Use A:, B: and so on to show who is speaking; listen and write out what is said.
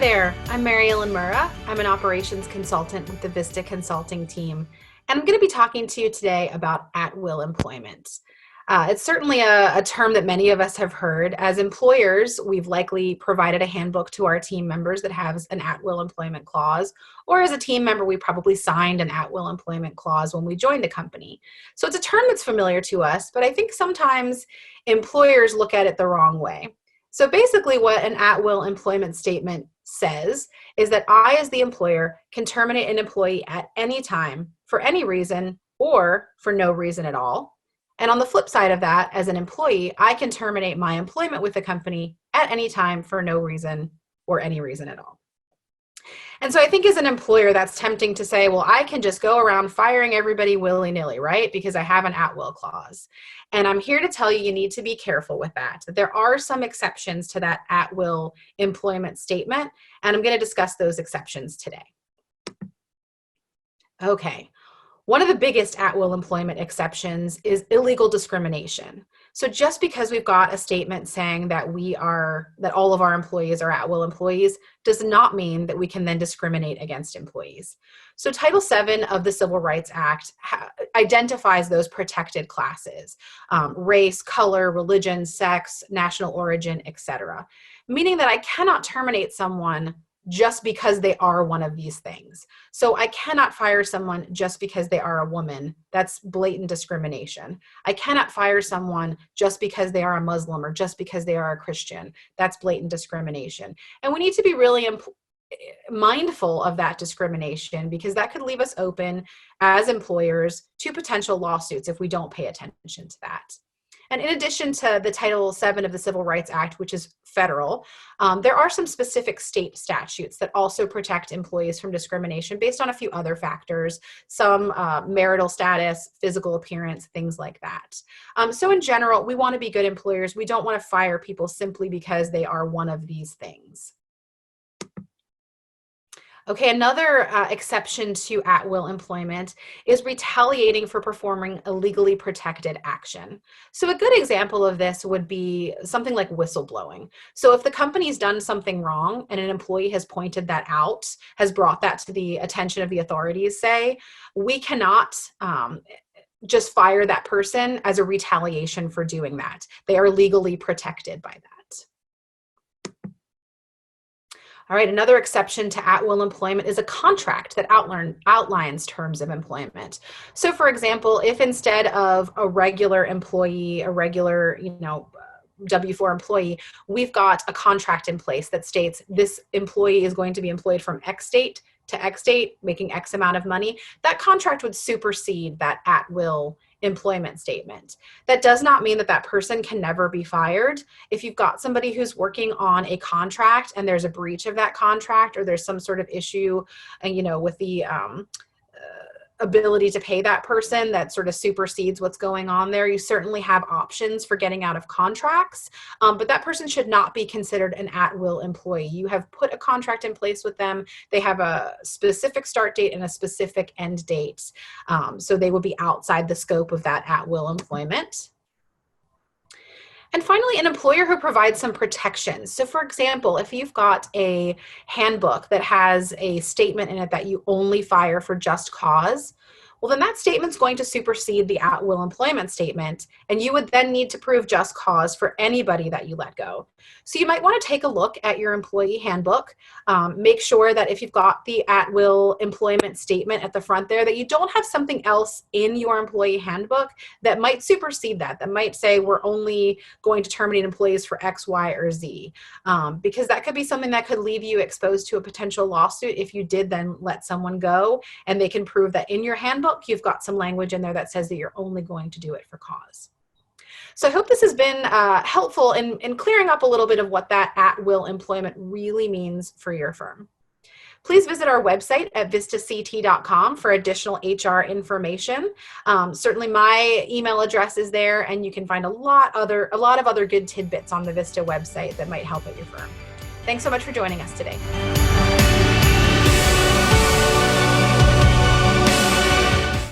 A: there, I'm Mary Ellen Murrah. I'm an operations consultant with the Vista Consulting team, and I'm going to be talking to you today about at-will employment. It's certainly a term that many of us have heard. As employers, we've likely provided a handbook to our team members that has an at-will employment clause, or as a team member, we probably signed an at-will employment clause when we joined a company. So it's a term that's familiar to us, but I think sometimes employers look at it the wrong way. So basically what an at-will employment statement says is that I, as the employer, can terminate an employee at any time for any reason or for no reason at all. And on the flip side of that, as an employee, I can terminate my employment with the company at any time for no reason or any reason at all. And so I think as an employer, that's tempting to say, well, I can just go around firing everybody willy-nilly, right? Because I have an at-will clause. And I'm here to tell you, you need to be careful with that. There are some exceptions to that at-will employment statement, and I'm going to discuss those exceptions today. Okay. One of the biggest at-will employment exceptions is illegal discrimination. So just because we've got a statement saying that all of our employees are at-will employees does not mean that we can then discriminate against employees. So Title VII of the Civil Rights Act identifies those protected classes, race, color, religion, sex, national origin, etc., meaning that I cannot terminate someone just because they are one of these things. So I cannot fire someone just because they are a woman. That's blatant discrimination. I cannot fire someone just because they are a Muslim or just because they are a Christian. That's blatant discrimination. And we need to be really mindful of that discrimination, because that could leave us open as employers to potential lawsuits if we don't pay attention to that. And in addition to the Title VII of the Civil Rights Act, which is federal, there are some specific state statutes that also protect employees from discrimination based on a few other factors, some marital status, physical appearance, things like that. So in general, we want to be good employers. We don't want to fire people simply because they are one of these things. Okay, another exception to at-will employment is retaliating for performing a legally protected action. So a good example of this would be something like whistleblowing. So if the company's done something wrong and an employee has pointed that out, has brought that to the attention of the authorities, say, we cannot just fire that person as a retaliation for doing that. They are legally protected by that. All right, another exception to at-will employment is a contract that outlines terms of employment. So for example, if instead of a regular employee, a regular, W-4 employee, we've got a contract in place that states this employee is going to be employed from X date to X date, making X amount of money, that contract would supersede that at-will employment statement. That does not mean that that person can never be fired. If you've got somebody who's working on a contract and there's a breach of that contract, or there's some sort of issue, with the ability to pay that person that sort of supersedes what's going on there, you certainly have options for getting out of contracts, but that person should not be considered an at-will employee. You have put a contract in place with them. They have a specific start date and a specific end date, so they will be outside the scope of that at-will employment. And finally, an employer who provides some protections. So for example, if you've got a handbook that has a statement in it that you only fire for just cause, well, then that statement's going to supersede the at-will employment statement, and you would then need to prove just cause for anybody that you let go. So you might want to take a look at your employee handbook, make sure that if you've got the at-will employment statement at the front there, that you don't have something else in your employee handbook that might supersede that might say we're only going to terminate employees for X, Y, or Z, because that could be something that could leave you exposed to a potential lawsuit if you did then let someone go, and they can prove that in your handbook you've got some language in there that says that you're only going to do it for cause. So I hope this has been helpful in clearing up a little bit of what that at-will employment really means for your firm. Please visit our website at vistact.com for additional HR information. Certainly my email address is there, and you can find a lot of other good tidbits on the Vista website that might help at your firm. Thanks so much for joining us today.